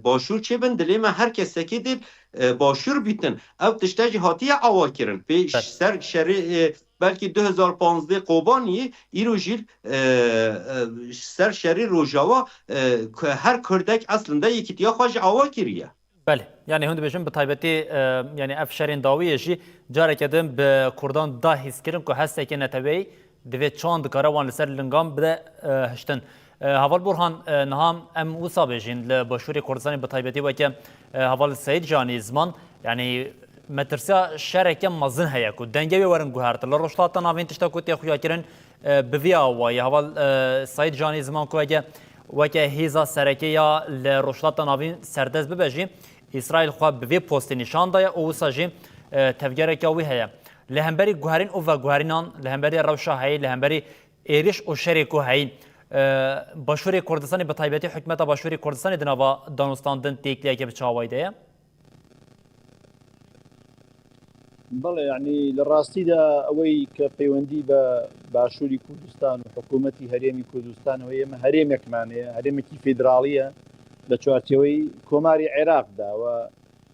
başur çebin dilime herkese kidir başur bitin ev tişteci hatiye ava kirin peş ser şeri belki 2015 قوبانی ایرو جیل سر شری روجاوا هر کردک اصلا یکیتیا خواج آوا کریه بله yani هند بجم به تایبتی yani افشارین داویه جی جاره کدم به کردان دا حس کردن که هسته که نتوی دوی چاند کاره وان لسر لنگام بده هشتن هوال برهان نهام ام وصا بجین لباشوری کردستانی به تایبتی و که هوال سید جانی زمان yani مترسیا شرکه مزن هیا کو دنگی ورن گوهرت لروشلات ناوین تشتا کو تی خویا کرن بویا و یا حوال سعید جانی زمان کو اگه وکه هیزا سرکه یا لروشلات ناوین سردز ببجی اسرائیل خو به پست نشان دای او ساجی تفگره که وی هیا لهمبری گوهرین او و گوهرینان لهمبری روشا هی لهمبری ایریش او شریکو هی باشوری کردستان به تایبتی حکومت باشوری کردستان دنوا دانستاندن تیکلیه که بچاوایده بەڵێ یعنی لە ڕاستیدا ئەوەی کە پەیوەندی بە باشووری کوردستان و حکوومەتی هەرێمی کوردستانەوە ئێمە هەرێمێکمانەیە هەرێمێکی فیدراالیە لە چوارچەوەی کۆماری عێراقداوە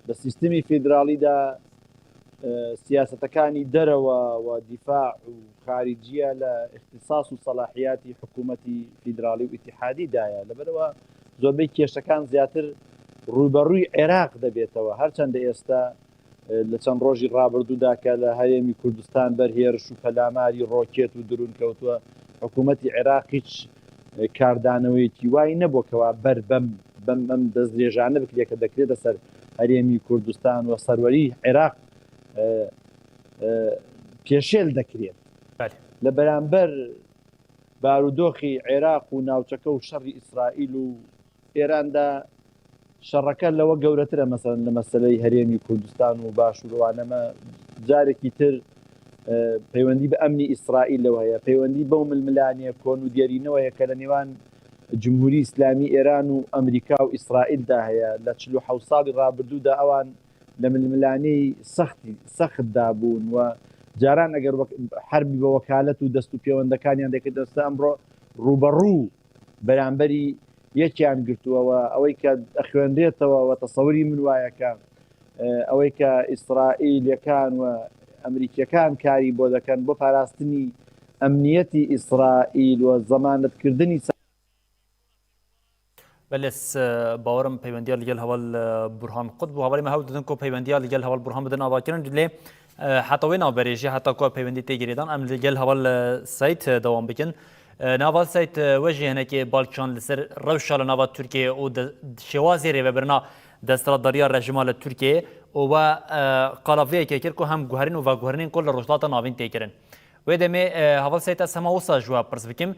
بە سیستمی فیدراالیدا سیاسەتەکانی دەرەوە و دیفاع و خارجیە لە اختصاص و سەلاحیاتی حکوومەتی فیدراالی و ئیتیحادیدایە لەبەرەوە زۆربەی کێشەکان زیاتر ڕوبەڕووی عێراق دەبێتەوە هەرچەندە ئێستا لە چەند ڕۆژی ڕابردوودا کە لە هەرێمی کوردستان بەرهێرش و پەلاماری ڕۆکێت و درون کەوتووە حکوومەتی عێراق هیچ کاردانەوەیەکی وای نەبووکەوە بەر بەم دەستدرێژانە بکرێت کە دەکرێتە سەر هەرێمی کوردستان و سەروەری عێراق پێشێل دەکرێت لە بەرامبەر بارودۆخی عێراق و ناوچەکە و شەڕی ئیسرائیل و ئێراندا شەڕەکە لەوە گەورەترە مەسەڵەن لە مەسەلەی هەرێمی کوردستان و باشوورەوانەمە جارێکی تر پەیوەندی بە ئەمنی ئیسرائیل لەوە هەیە پەیوەندی بەو ململانیە کۆن و دیێرینەوەیە کە لە نێوان جمهوری ئیسلامی ئێران و ئەمریکا و ئیسرائیلدا هەیە لە 47 ساڵی ڕابردوودا ئەوان لە ململانەی سەختدا بوون و جاران ئەگەر حربی بە وەکالەت و دەست و پەیوەندەکانیان دەکرد دەستە ئەمڕۆ ڕوبەڕوو بەرامبەری یەکیان گرتووەوە ئەوەی کە ئەخوێنرێتەوە و تەسەوری من وایەکە ئەوەی کە ئیسرائیلەکان و ئەمریکیەکان کاری بۆ دەکەن بۆ پاراستنی ئەمنیەتی ئیسرائیل و زەمانەتکردنی بەلێس باوەرم پەیوەندیە لەگەڵ هەوڵ بورهان قوت بوو هەوڵی هەوڵ دەدەن کۆ پەیوەندیە لەگەڵ هەوڵ بورهان بدەن ئاواکردن لێ حتەوەی ناوبەرێژی هەتا کۆ پەیوەندی تێگیریدان ئەم لەگەڵ هەوڵ سایت دەوام بکەن ناوال سایت وەژی هەنێکی باڵکیان لەسەر ڕەوشە لە ناوات تورکیە و شێوازی رێوەبرنا دەستەڵاتداریە ڕێژیما لە تورکیە و قاڵاڤەیەکی کرد و هەم گوهرین و ڤاگوهرنین کۆ لە ڕۆژهەڵاتە ناوین تێکردن وێ دەمێ هەوڵ سایت ئەسەما وەسا ژوا پرس بکەم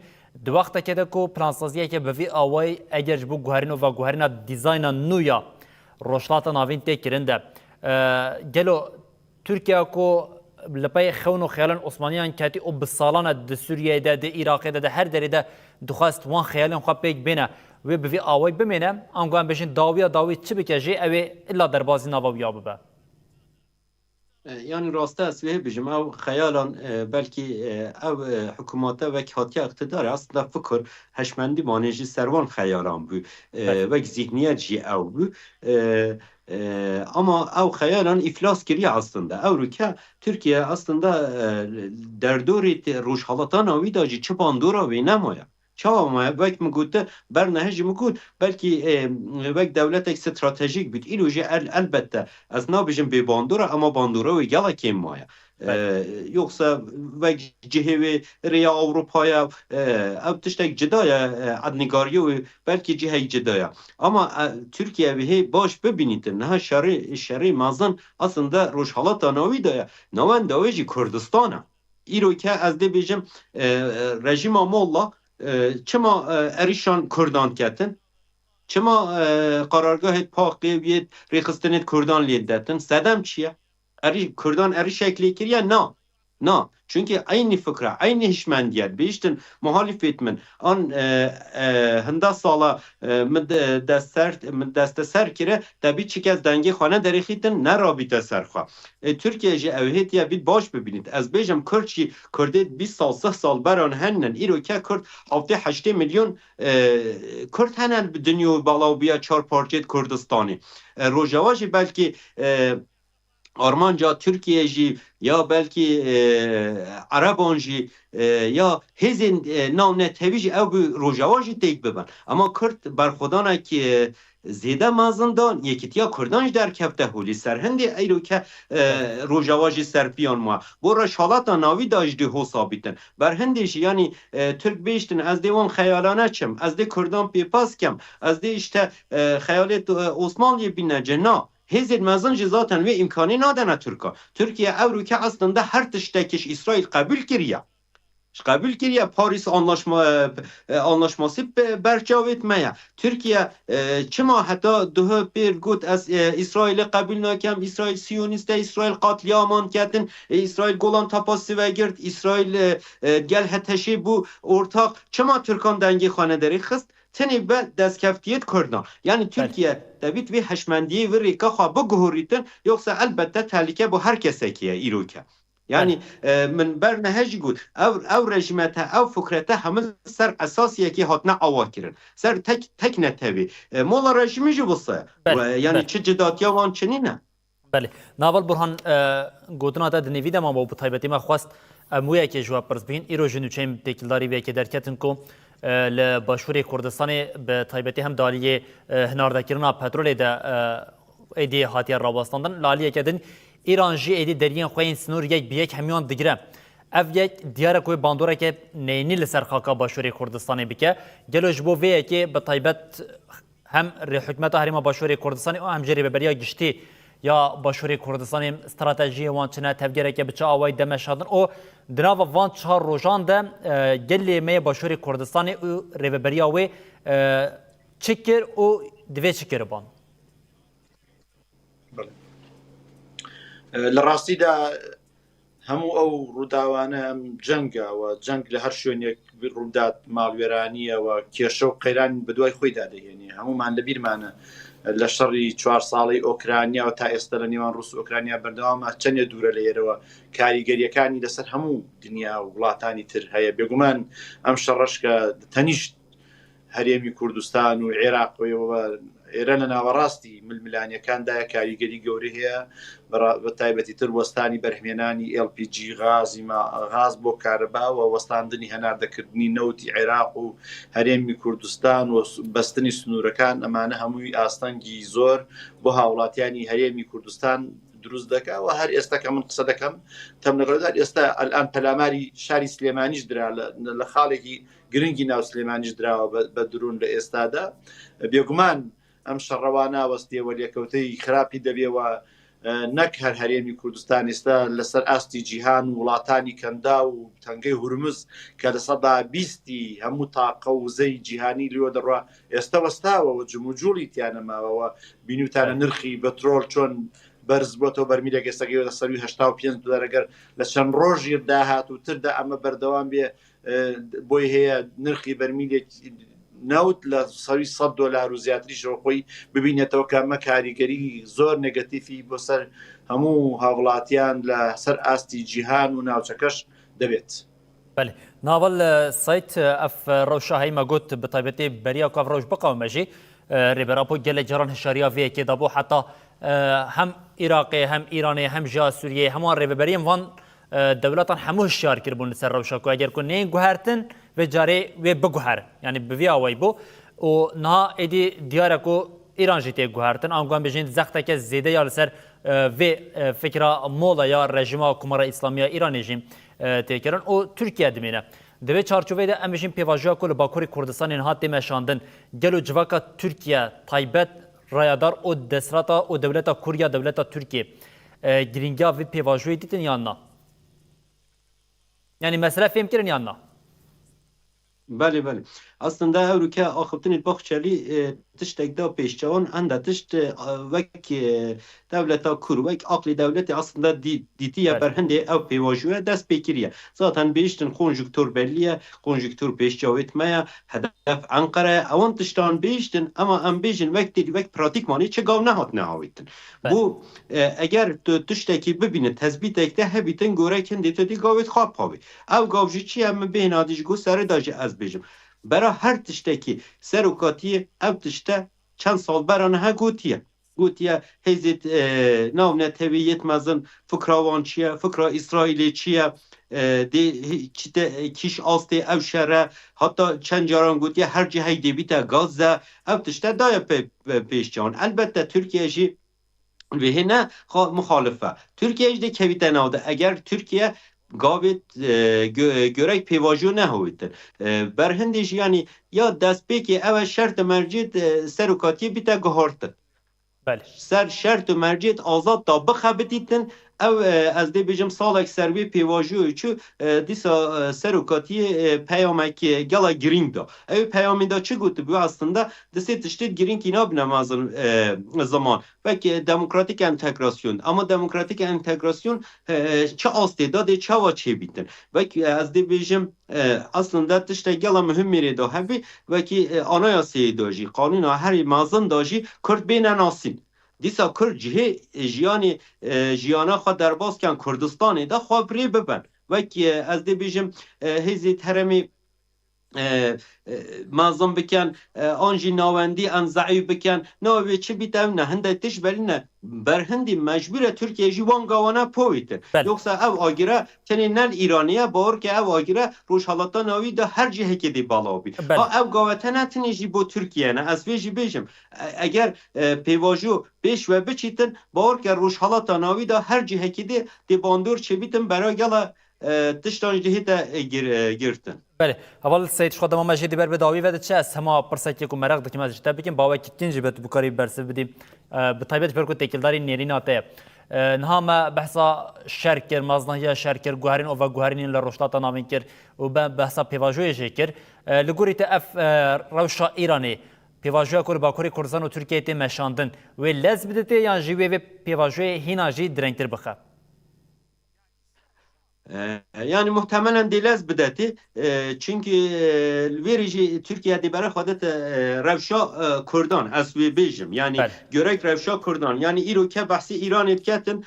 دووەختەکێدا کۆ پلانسازیەکە بەڤی ئاوای ئەگەرج بوو گوهرین و ڤاگوهرینە دیزاینا نویا ڕۆژهەڵاتە ناوین تێکردندا گەلۆ تورکیا کۆ لەپای خەون و خەیاڵن عوسمانیان کاتی و بساڵانە دە سووریایدا دە عێراقیدا دە هەر دەرێدا دخواست وان خەیاڵیان خوا پێک بێنە وێ بڤی ئاوای بمێنە ئەمگوان بێژین داوی چ بکەژێ ئەوێ ئللا دەربازی ناوەویا ببە Yani rastı esviye bijim ev xeyalan belki ev hükümete ve hatiye iktidar aslında fikir heşmendi manejî servan xeyalan bu ve zihniyet jî ev bu ama ev xeyalan iflas kiriye aslında ev rüke Türkiye aslında derdori rojhalatan avi da jî çi bandora ve nemaya çavamaya belki mi gote berneheci mi got belki belki devletek stratejik bit iloji elbette ez nabijim be bandora ama bandora ve gala kemmaya yoksa ve cihevi riya Avrupa'ya ev tiştek cidaya adnigariyo belki cihe cidaya ama Türkiye ve baş bebinitin ha şerri mazan aslında rojhalata navi da navan daveji Kurdistan'a İroke ez de bijim rejima molla çima erişan Kurdan ketin çima karargah Pakiyet rexistenet Kurdan liyedetin sedem çiye Kurdan eri şekli kiriye na çünkü aynı fıkra aynı hişmendiyet beştin muhalefet min an hında sala deste ser kire tabi çikez dengi xane derixitin ne rabite serxa Türkiye ji evhetiye bir baş bibinit ez bejim Kürtçi Kürdet 20 sal 30 sal beran hennen İroke Kürt hafte 8 milyon Kürt hennen dünya balabiya çar parçet Kürdistan'ı Rojava belki Armanca Türkiye jî ya belki Araban jî ya hezin navnet hevi jî ew bi Rojava jî têk bibin ama Kürt berxwedanekî zêde mezin yekîtiya Kurdan ji derkevte holî serhindê eyroke Rojava jî serpiyan ma bo reşhalata navî da jî ho sabîtin berhindê jî yanî Türk bêjtin ez dê wan xeyalane çim ez dê Kurdan pêpas kem ez dê işte xeyalet Osmanliyê bîne cena Hezir mezin zaten ve imkanı nadene Türkiye. Türkiye Avrupa aslında her tiştekiş İsrail kabul kiriye. Kabul kiriye Paris anlaşması berçav etmeye. Türkiye çima hatta daha bir gut İsrail'i kabul nakem İsrail Siyoniste İsrail katliaman ketin İsrail Golan tapası ve girt İsrail gel heteşi bu ortak çima Türkan dengi xanederi xist Teni be deskeftiyyet Kurdan. Yani Türkiye David ve heşmendiye ve rika xwa biguhuritin yoksa elbette tehlike bu herkese kiye İroke. Yani min berne hej gut ev rejimete ev fikrete hemil ser esasiye ki hatne ava kirin. Ser tek netevi. Mola rejimi ji bısa. Yani çi cidatiya wan çinine. بله ناول برهان گوتنا تا دنیوی دما با بطایبتی ما خواست مویا که جواب پرس بین ایرو جنو چیم تکلداری بیا که درکتن کو لباشوری کردستان به طایبتی هم دالیه هناردکرنا پترول ده ایدی هاتی رابستاندن لالیه کدن ایران جی ایدی درین خوین سنور یک بیک همیان دیگره اف یک دیاره کوی باندوره که نینی لسر خاکا باشوری کردستان بکه گلوش بو ویه که به طایبت هم حکومت هریما باشوری کردستان و هم جری ببریا گشتی یا باشوری کردستان استراتژی وان چنه تفگیره که بچه آوای دمشادن او دناو وان چهار روزان ده گلی می باشوری کردستان و ریبریا و چکر و دوی چکر بان لە هەموو ئەو ڕووداوانە ئەم جەنگەوە جەنگ لە هەر شوێنێک ڕوودات ماڵوێرانیەوە کێشە و قەیران بەدوای خۆیدا دەهێنێ هەمومان لە بیرمانە لە شەڕی 4 ساڵی ئۆکرانیا و تا ئێستا لە نێوان ڕووس و ئۆکرانیا بەردەوامە چەندێ دوورە لە ئێرەوە کاریگەریەکانی لەسەر هەموو دنیا و وڵاتانی تر هەیە بێگومان ئەم شەڕەشکە تەنیشت هەرێمی کوردستان و عێراقەوە ئێرە لە ناوەڕاستی ململانیەکاندایە کاریگەری گەورە هەیە بە تایبەتی تر وەستانی بەرهمێنانی LPG غاز بۆ کارەبا و وەستاندنی هەناردەکردنی نەوتی عێراق و هەرێمی کوردستان و بەستنی سنوورەکان ئەمانە هەمووی ئاستەنگی زۆر بۆ هاوڵاتیانی هەرێمی کوردستان دروست دەکا و هەر ئێستا کە من قسە دەکەم تەمنەگەڵدار ئێستا ئەلان پەلاماری شاری سلێمانیش درا لە خاڵێکی گرنگی ناو سلێمانیش دراوە بە درون لە ئێستادا بێگومان ئەم شەڕەوانە وەستیەوە لێکەوتەی خراپی دەبێەوە نەک هەر هەرێمی کوردستان ئێستا لەسەر ئاستی جیهان و وڵاتانی کەندا و تەنگەی هورمز کە لە سەدا 20 هەموو تاقە و وزەی جیهانی لێوە دەڕوا ئێستا وەستاوەوە جموجوڵی تیانەماوەوە بینوتانە نرخی بەترۆل چۆن بەرز بۆتەوە بەرمیلێک ئێستاگەی لە سەروی 85 دلارەگەر لە چەند ڕۆژی داهات و تردا ئەمە بەردەوام بێ بۆی هەیە نرخی بەرمیلێک نەوت لە سەروی 100 دلار و زیاتریشەوە خۆی ببینێتەوە کە ئەمە کاریگەری زۆر نێگەتیفی بۆ سەر هەموو هاوڵاتیان لە سەر ئاستی جیهان و ناوچەکەش دەبێت. بله ناول سایت اف روشا هی مگوت بطایبتی بریا کاف روش بقاومجی ریبراپو گل جران هشاریا وی که دابو حتی هم عراقی هم ایرانی هم جا سوریه همان ریبریم وان دولتان همو هشیار کربون سر روشا کو اگر کو نه گوهرتن و جاری و بگوهر یعنی بویا وای بو و نه ادی دیاره کو ایران جیتی گوهرتن آنگوان بجین زخته که زیده یا لسر و فکره مولا یا رژیم کمر اسلامی ایرانی جیم تکران او ترکیه دمینه دوی چارچوبه ده امشین پیواژیا کل باکوری کردستان اینها دمشاندن گلو جواکا ترکیه تایبت رایدار او دسراتا او دولتا کوریا دولتا ترکیه گرینگیا و پیواژوی دیدن یا نه یعنی مسئله فهم کردن یا نه بله بله aslında Avrupa akıbtın bakçali tiştekda peşçavan anda tişt vek devleta kur vek akli devleti aslında ditiye berhende ev pevajuya dest bekiriye zaten beştin konjüktür belliye konjüktür peşçavetmeye hedef Ankara avan tiştan beştin ama em bejin vek pratikmani çe gav nehat nehavitin bu eğer tişteki bibine tezbit ekte hebitin görekin ditedi gavet xap havi ev gavji çi em behnadiş go sere daji az bejim برای هر تشتکی سروکاتی او تشته چند سال برانه ها گوتیه هزید ناو نتویت مزن فکراوان چیه فکرا اسرائیلی چیه کیش آسته او شره حتی چند جاران گوتیه هر جهی دیبیت گازه او تشته دای پیش جان البته ترکیه جی و هنه مخالفه ترکیه جی کویته ناوده اگر ترکیه گاوت گرای پیواژو نهویتن برهندش یعنی یا دست پیکی او شرط مرجید سروکاتی بیتا گهارتن بله سر شرط مرجید آزاد تا بخبتیتن او از دی بجم سالک سروی پیواژو چو دیسا سروکاتی پیامکی گلا گرینگ دا او پیامی دا چه گوت بو aslında دسته تشتید گرینگ اینا بنمازن zaman belki demokratik entegrasyon ama demokratik entegrasyon çe astedadı çava çebitin belki az de bejim aslında tişte gala mühim meri da hebi belki anayasayı daji kanuna her mazın daji Kürt beynen asin دیسا کرد جیانی جیانا خوا درباز کن کردستانی دا خواه بری ببن وکی از دی بیجم هزی ترمی مازم بکن آنجی ناوندی انزعی بکن ناوی چی بیتم نه هنده تش بلینه برهندی مجبور ترکیه جوان گوانا پویتر یکسا او آگیره چنین نل ایرانیه بار که او آگیره روش حالاتا ناوی دا هر جهه که دی بالا بی او گواته نتنی جی بو ترکیه نه از ویجی بیجم اگر پیواجو بیش و بچیتن بار که روش حالاتا ناوی دا هر جهه که دی باندور چی بیتن برای گلا tiştan jî te girtin. بله اول سید خود ما مجید بر بداوی و چه از همه پرسکی که مرق دکیم از جتا بکیم باوی کتنجی بت بکاری برسه بدیم به طیبت پر کو تکیلداری نیریناته نها ما بحثا شرکر مازنهیا شرکر گوهرین او و گوهرین لروشتات نامین کر و بحثا پیواژوی شکر لگوری ته اف روشا ایرانی پیواژوی کور باکوری کردستان و ترکیه ته مشاندن و لز بدته یا جیوی و پیواژوی هیناجی درنگتر بخه Yani muhtemelen dilez bideti çünkü verici Türkiye'de beri xadet revşa Kurdan asvi bejim yani görek revşa Kurdan yani İroke bahsi İran etketin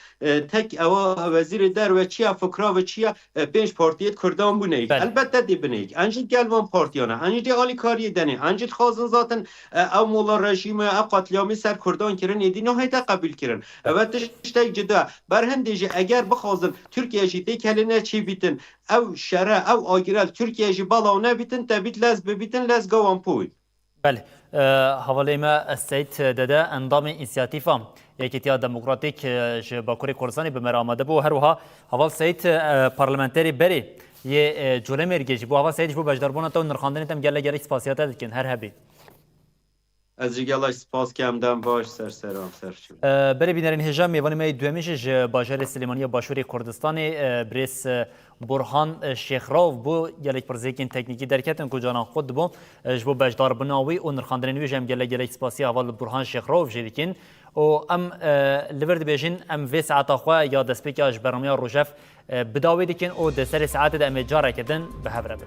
tek eva veziri der ve çiya fıkra ve çiya 5 partiyet Kurdan bu neyik elbette de bineyik ancak gelvan partiyana ancak de ali kariye deni ancak xazın zaten ev mola rejimi ev katliamı ser Kurdan kirin edi nihayete kabul kirin evet işte cida berhendeci eğer bixazın Türkiye jide kelin چی بیتن او شرع او آگرال ترکیه جی بالا نبیتن تبیت لز ببیتن لز گوان پوی بله حوالی ما السيد دادا انضام انسياتيفا یکیتیا دموکراتیک باکوری کردستانی به مرامده بو هر وها حوال سید پارلمانتری بری یه جوله مرگیجی بو حوال سیدش بو بجداربونا تو نرخاندنی تم گله گله سپاسیات دکن هر هبی از جگلاش سپاس کمدم باش سرسرام سرچو بری بینرین هجام میوانی می دومیش باجر سلیمانی باشوری کردستانی بریس برهان شیخراو بو گلیک پرزیکین تکنیکی درکتن کجانا خود بو جبو بجدار بناوی و نرخاندنی ویجم گله گله سپاسی اول برهان شیخراو جدیکین و ام لورد بیجین ام وی ساعت خو یا دسپیکاج برنامه روجف بداوی دکن او د سر ساعت د ام جاره کدن به هفره